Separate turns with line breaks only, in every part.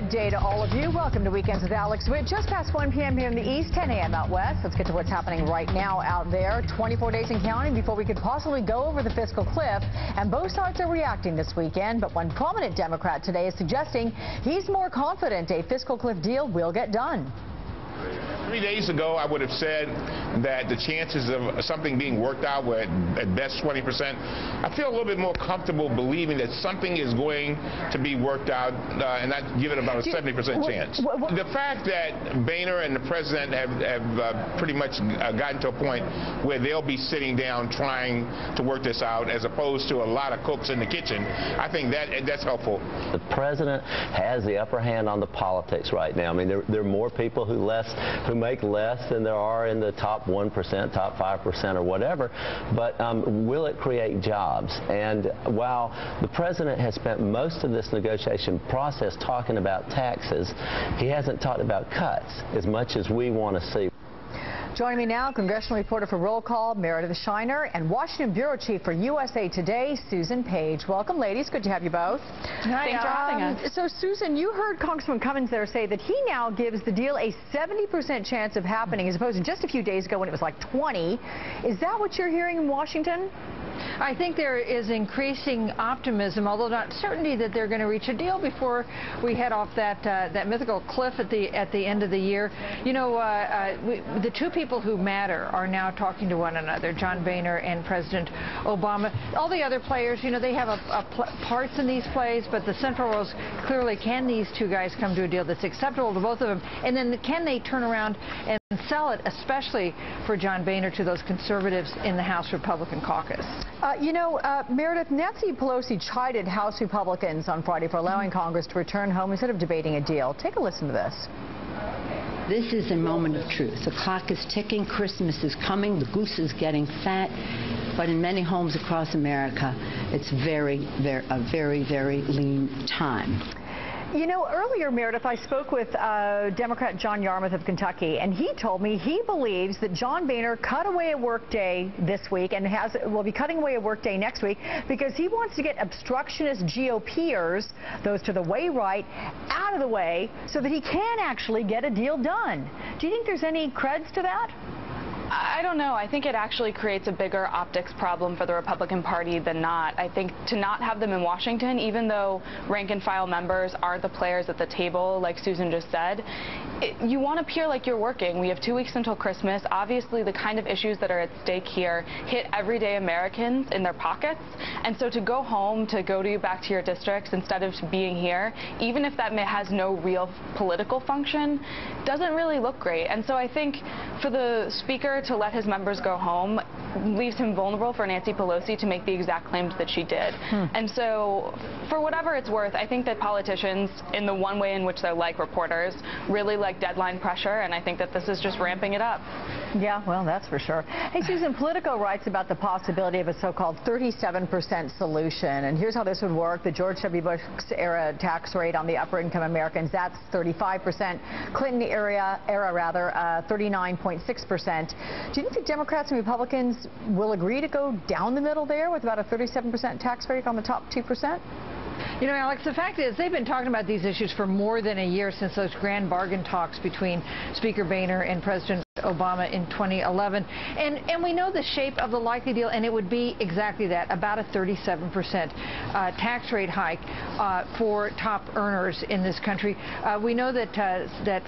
Good day to all of you. Welcome to Weekends with Alex Witt. Just past 1 p.m. here in the east, 10 a.m. out west. Let's get to what's happening right now out there. 24 days in counting before we could possibly go over the fiscal cliff. And both sides are reacting this weekend. But one prominent Democrat today is suggesting he's more confident a fiscal cliff deal will get done.
3 days ago, I would have said that the chances of something being worked out were at best 20%. I feel a little bit more comfortable believing that something is going to be worked out, and I'd give it about a 70% chance. The fact that Boehner and the president have pretty much gotten to a point where they'll be sitting down trying to work this out, as opposed to a lot of cooks in the kitchen, I think that's helpful.
The president has the upper hand on the politics right now. I mean, there are more people who make less than there are in the top 1%, top 5% or whatever, but will it create jobs? And while the president has spent most of this negotiation process talking about taxes, he hasn't talked about cuts as much as we want to see.
Joining me now, congressional reporter for Roll Call, Meredith, and Washington bureau chief for USA Today, Susan Page. Welcome, ladies. Good to have you both.
Thanks for having us.
So, Susan, you heard Congressman Cummins there say that he now gives the deal a 70% chance of happening, as opposed to just a few days ago when it was like 20. Is that what you're hearing in Washington?
I think there is increasing optimism, although not certainty, that they're going to reach a deal before we head off that mythical cliff at the end of the year. You know, the two people who matter are now talking to one another, John Boehner and President Obama. All the other players, you know, they have parts in these plays, but the central role is clearly, can these two guys come to a deal that's acceptable to both of them, and then can they turn around and sell it, especially for John Boehner, to those conservatives in the House Republican caucus.
Meredith, Nancy Pelosi chided House Republicans on Friday for allowing Congress to return home instead of debating a deal. Take a listen to this.
This is a moment of truth. The clock is ticking. Christmas is coming. The goose is getting fat. But in many homes across America, it's a very, very lean time.
You know, earlier, Meredith, I spoke with Democrat John Yarmouth of Kentucky, and he told me he believes that John Boehner cut away a workday this week and will be cutting away a workday next week because he wants to get obstructionist GOPers, those to the way right, out of the way so that he can actually get a deal done. Do you think there's any creds to that?
I don't know. I think it actually creates a bigger optics problem for the Republican Party than not. I think to not have them in Washington, even though rank and file members aren't the players at the table, like Susan just said, you want to appear like you're working. We have 2 weeks until Christmas. Obviously, the kind of issues that are at stake here hit everyday Americans in their pockets. And so to go home, to go back to your districts instead of being here, even if that has no real political function, doesn't really look great. And so I think for the Speaker to let his members go home leaves him vulnerable for Nancy Pelosi to make the exact claims that she did. And so for whatever it's worth, I think that politicians, in the one way in which they're like reporters, really like deadline pressure, and I think that this is just ramping it up.
Yeah, well, that's for sure. Hey, Susan, Politico writes about the possibility of a so-called 37% solution, and here's how this would work. The George W. Bush era tax rate on the upper income Americans, that's 35%. Clinton era 39.6%. Do you think the Democrats and Republicans will agree to go down the middle there with about a 37% tax rate on the top 2%?
You know, Alex, the fact is they've been talking about these issues for more than a year, since those grand bargain talks between Speaker Boehner and President Obama in 2011. And we know the shape of the likely deal, and it would be exactly that, about a 37% tax rate hike for top earners in this country. We know that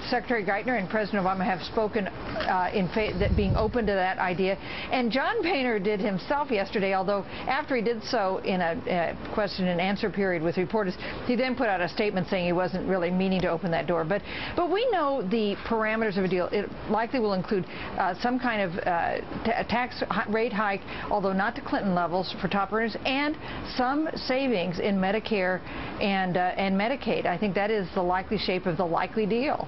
Secretary Geithner and President Obama have spoken that being open to that idea. And John Boehner did himself yesterday, although after he did so in a question and answer period with reporters, he then put out a statement saying he wasn't really meaning to open that door. But we know the parameters of a deal. It likely will include some kind of tax rate hike, although not to Clinton levels for top earners, and some savings in Medicare and Medicaid. I think that is the likely shape of the likely deal.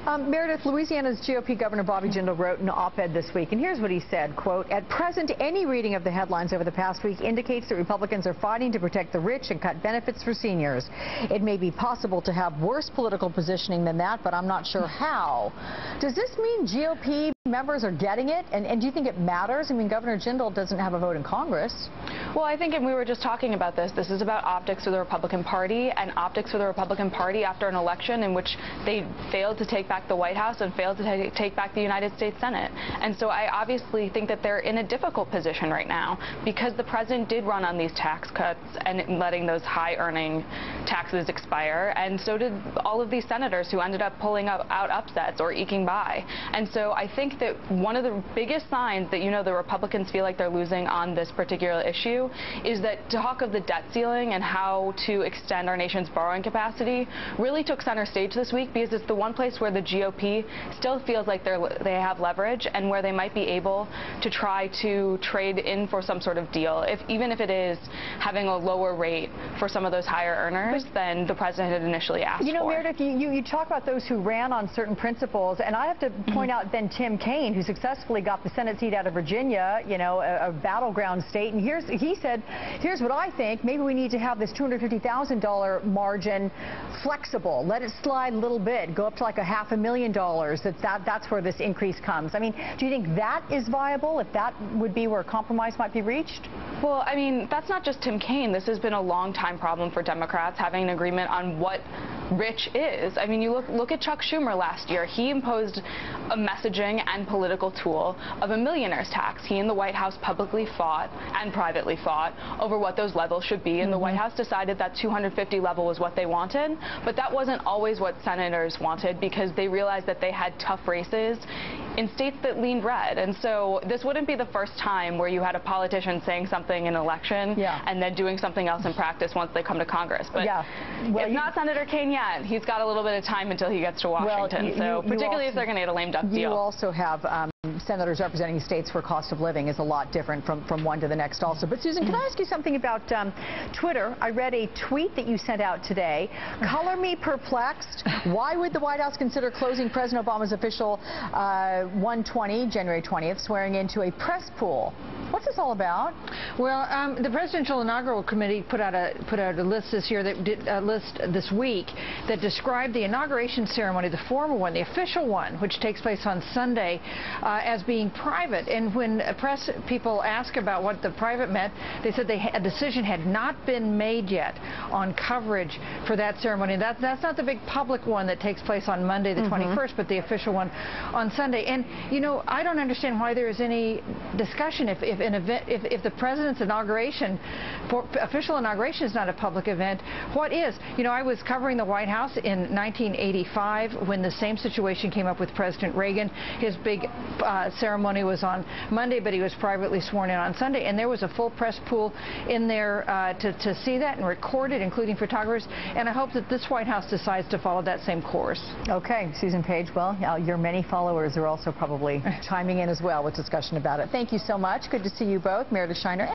Meredith, Louisiana's GOP Governor Bobby Jindal wrote an op-ed this week, and here's what he said, quote, "At present, any reading of the headlines over the past week indicates that Republicans are fighting to protect the rich and cut benefits for seniors. It may be possible to have worse political positioning than that, but I'm not sure how." Does this mean GOP members are getting it? And do you think it matters? I mean, Governor Jindal doesn't have a vote in Congress.
Well, I think, and we were just talking about this is about optics for the Republican Party, and optics for the Republican Party after an election in which they failed to take back the White House and failed to take back the United States Senate. And so I obviously think that they're in a difficult position right now because the president did run on these tax cuts and letting those high-earning taxes expire, and so did all of these senators who ended up pulling out upsets or eking by. And so I think that one of the biggest signs that, the Republicans feel like they're losing on this particular issue is that talk of the debt ceiling and how to extend our nation's borrowing capacity really took center stage this week, because it's the one place where the GOP still feels like they have leverage and where they might be able to try to trade in for some sort of deal, even if it is having a lower rate for some of those higher earners than the president had initially asked for.
Meredith, you talk about those who ran on certain principles, and I have to point out then Tim Kaine, who successfully got the Senate seat out of Virginia, a battleground state, and he said, here's what I think, maybe we need to have this $250,000 margin flexible, let it slide a little bit, go up to like a $500,000, that's where this increase comes. I mean, do you think that is viable, if that would be where a compromise might be reached?
Well, I mean, that's not just Tim Kaine. This has been a long-time problem for Democrats, having an agreement on what rich is. I mean, you look at Chuck Schumer last year. He imposed a messaging and political tool of a millionaire's tax. He and the White House publicly fought and privately fought over what those levels should be, and the White House decided that 250 level was what they wanted, but that wasn't always what senators wanted, because they realized that they had tough races in states that leaned red. And so this wouldn't be the first time where you had a politician saying something in an election and then doing something else in practice once they come to Congress. But it's not Senator Kaine yet. He's got a little bit of time until he gets to Washington, particularly if they're going to get a lame duck deal.
You also have senators representing states where cost of living is a lot different from one to the next also. But Susan, can I ask you something about Twitter? I read a tweet that you sent out today. Color me perplexed. Why would the White House consider closing President Obama's official 120, January 20th, swearing into a press pool? What's this all about?
Well, the Presidential Inaugural Committee put out a list this year, this week, that described the inauguration ceremony, the formal one, the official one, which takes place on Sunday, as being private. And when press people ask about what the private meant, they said a decision had not been made yet on coverage for that ceremony. That's not the big public one that takes place on Monday, the 21st, but the official one on Sunday. And I don't understand why there is any discussion if the president's inauguration, official inauguration, is not a public event. What is? I was covering the White House in 1985 when the same situation came up with President Reagan. His big ceremony was on Monday, but he was privately sworn in on Sunday, and there was a full press pool in there to see that and record it, including photographers. And I hope that this White House decides to follow that same course.
Okay, Susan Page. Well, your many followers are also probably chiming in as well with discussion about it. Thank you so much. Good to see you both, Meredith Shiner.